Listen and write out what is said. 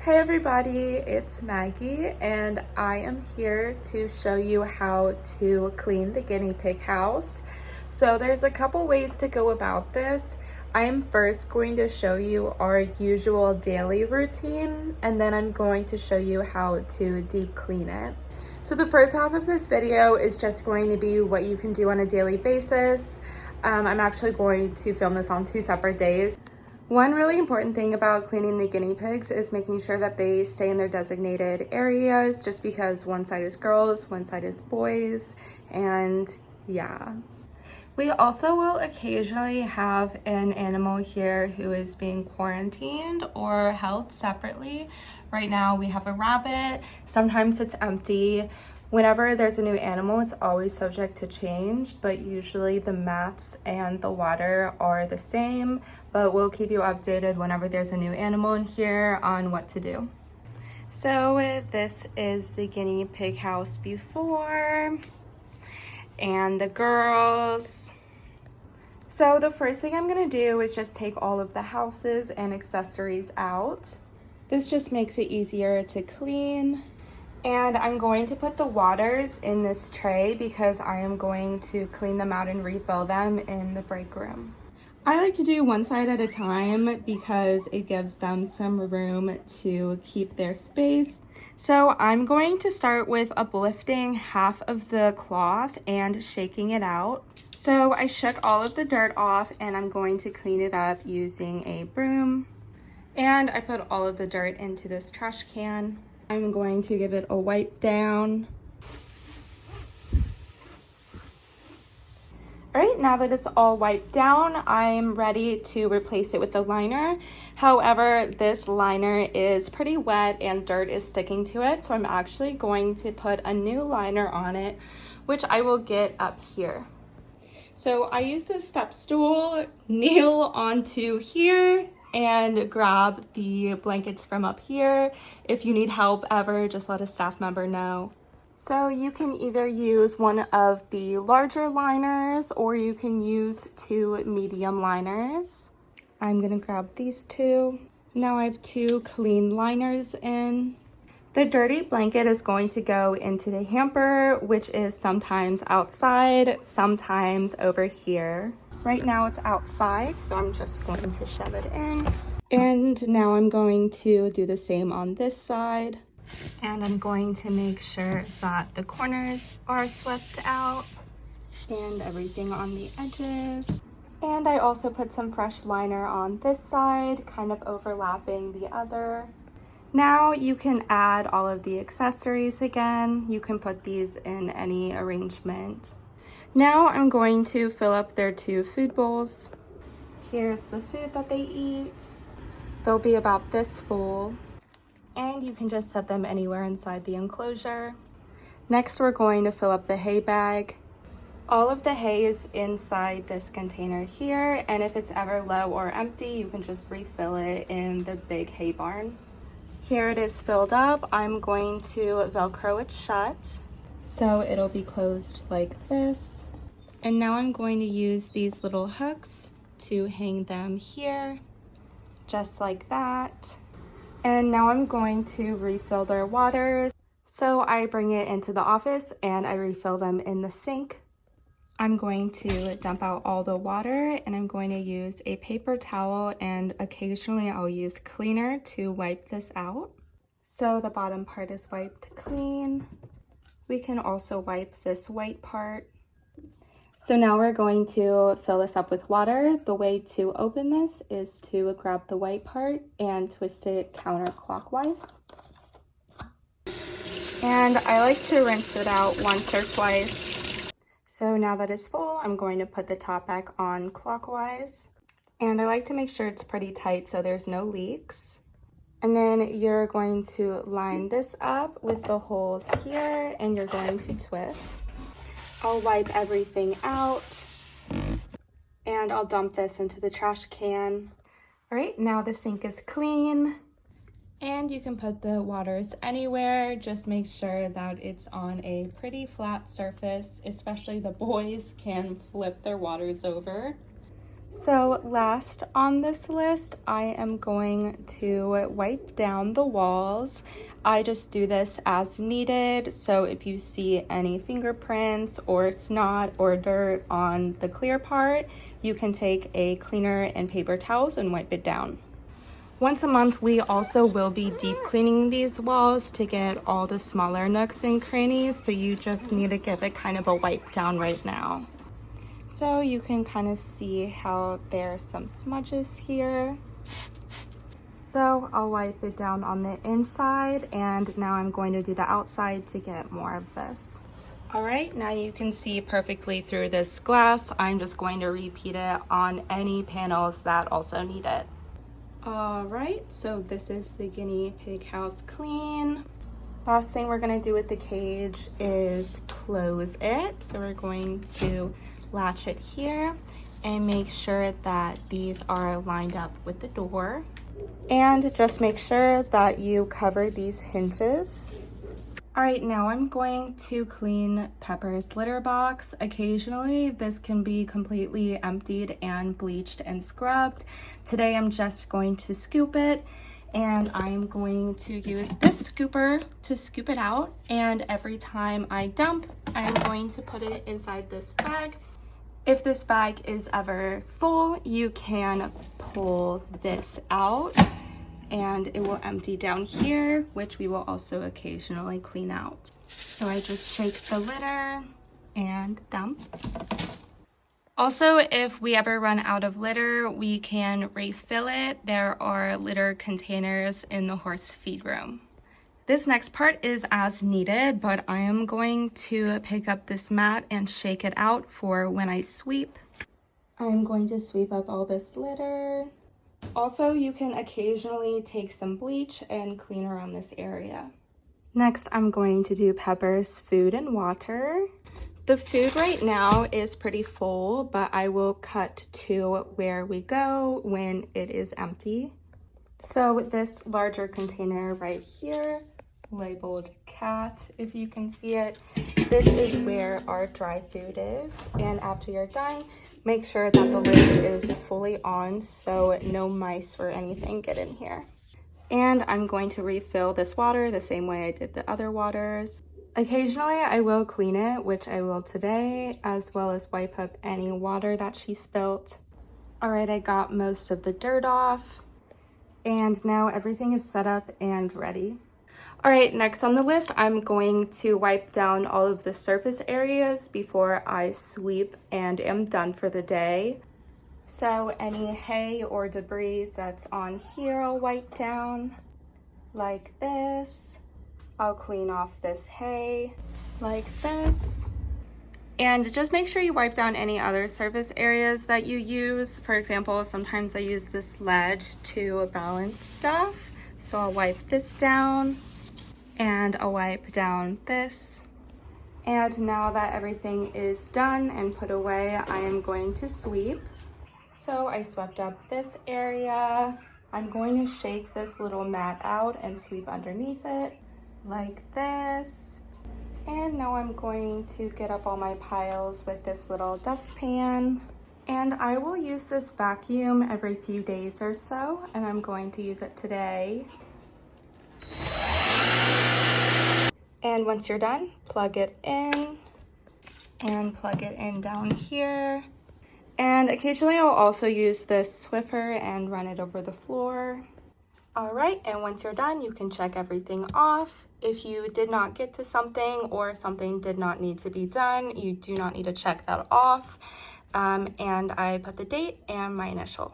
Hey everybody, it's Maggie and I am here to show you how to clean the guinea pig house. So there's a couple ways to go about this. I am first going to show you our usual daily routine and then I'm going to show you how to deep clean it. So the first half of this video is just going to be what you can do on a daily basis. I'm actually going to film this on 2 separate days. One really important thing about cleaning the guinea pigs is making sure that they stay in their designated areas, just because one side is girls, one side is boys, and yeah. We also will occasionally have an animal here who is being quarantined or held separately. Right now we have a rabbit. Sometimes it's empty. Whenever there's a new animal, it's always subject to change, but usually the mats and the water are the same, but we'll keep you updated whenever there's a new animal in here on what to do. So this is the guinea pig house before, and the girls. So the first thing I'm gonna do is just take all of the houses and accessories out. This just makes it easier to clean. And I'm going to put the waters in this tray because I am going to clean them out and refill them in the break room. I like to do one side at a time because it gives them some room to keep their space. So I'm going to start with uplifting half of the cloth and shaking it out. So I shook all of the dirt off and I'm going to clean it up using a broom. And I put all of the dirt into this trash can. I'm going to give it a wipe down. All right, now that it's all wiped down, I'm ready to replace it with the liner. However, this liner is pretty wet and dirt is sticking to it, so I'm actually going to put a new liner on it, which I will get up here. So I use this step stool, kneel onto here, and grab the blankets from up here. If you need help ever, just let a staff member know. So you can either use one of the larger liners or you can use 2 medium liners. I'm gonna grab these 2. Now I have 2 clean liners in. The dirty blanket is going to go into the hamper, which is sometimes outside, sometimes over here. Right now it's outside, so I'm just going to shove it in. And now I'm going to do the same on this side. And I'm going to make sure that the corners are swept out and everything on the edges. And I also put some fresh liner on this side, kind of overlapping the other. Now you can add all of the accessories again. You can put these in any arrangement. Now I'm going to fill up their 2 food bowls. Here's the food that they eat. They'll be about this full, and you can just set them anywhere inside the enclosure. Next, we're going to fill up the hay bag. All of the hay is inside this container here, and if it's ever low or empty, you can just refill it in the big hay barn. Here it is filled up. I'm going to Velcro it shut, so it'll be closed like this. And now I'm going to use these little hooks to hang them here, just like that. And now I'm going to refill their waters. So I bring it into the office and I refill them in the sink. I'm going to dump out all the water and I'm going to use a paper towel, and occasionally I'll use cleaner to wipe this out. So the bottom part is wiped clean. We can also wipe this white part. So now we're going to fill this up with water. The way to open this is to grab the white part and twist it counterclockwise. And I like to rinse it out once or twice. So now that it's full, I'm going to put the top back on clockwise. And I like to make sure it's pretty tight so there's no leaks. And then you're going to line this up with the holes here and you're going to twist. I'll wipe everything out and I'll dump this into the trash can. All right, now the sink is clean. And you can put the waters anywhere. Just make sure that it's on a pretty flat surface, especially the boys can flip their waters over. So last on this list, I am going to wipe down the walls. I just do this as needed. So if you see any fingerprints or snot or dirt on the clear part, you can take a cleaner and paper towels and wipe it down. Once a month, we also will be deep cleaning these walls to get all the smaller nooks and crannies. So you just need to give it kind of a wipe down right now. So you can kind of see how there's some smudges here. So I'll wipe it down on the inside, and now I'm going to do the outside to get more of this. All right, now you can see perfectly through this glass. I'm just going to repeat it on any panels that also need it. All right, so this is the guinea pig house clean. Last thing we're gonna do with the cage is close it. So we're going to latch it here and make sure that these are lined up with the door. And just make sure that you cover these hinges. All right, now I'm going to clean Pepper's litter box. Occasionally, this can be completely emptied and bleached and scrubbed. Today, I'm just going to scoop it, and I'm going to use this scooper to scoop it out. And every time I dump, I'm going to put it inside this bag. If this bag is ever full, you can pull this out and it will empty down here, which we will also occasionally clean out. So I just shake the litter and dump. Also, if we ever run out of litter, we can refill it. There are litter containers in the horse feed room. This next part is as needed, but I am going to pick up this mat and shake it out for when I sweep. I'm going to sweep up all this litter. Also, you can occasionally take some bleach and clean around this area. Next, I'm going to do Pepper's food and water. The food right now is pretty full, but I will cut to where we go when it is empty. So this larger container right here, labeled cat, if you can see it, this is where our dry food is. And after you're done, make sure that the lid is fully on so no mice or anything get in here. And I'm going to refill this water the same way I did the other waters. Occasionally I will clean it, which I will today, as well as wipe up any water that she spilt. All right, I got most of the dirt off, and now everything is set up and ready. All right, next on the list, I'm going to wipe down all of the surface areas before I sweep and am done for the day. So any hay or debris that's on here, I'll wipe down like this. I'll clean off this hay like this. And just make sure you wipe down any other surface areas that you use. For example, sometimes I use this ledge to balance stuff. So I'll wipe this down. And I'll wipe down this. And now that everything is done and put away, I am going to sweep. So I swept up this area. I'm going to shake this little mat out and sweep underneath it like this. And now I'm going to get up all my piles with this little dustpan. And I will use this vacuum every few days or so, and I'm going to use it today. And once you're done, plug it in and plug it in down here. And occasionally I'll also use this Swiffer and run it over the floor. All right, and once you're done, you can check everything off. If you did not get to something or something did not need to be done, you do not need to check that off. And I put the date and my initial.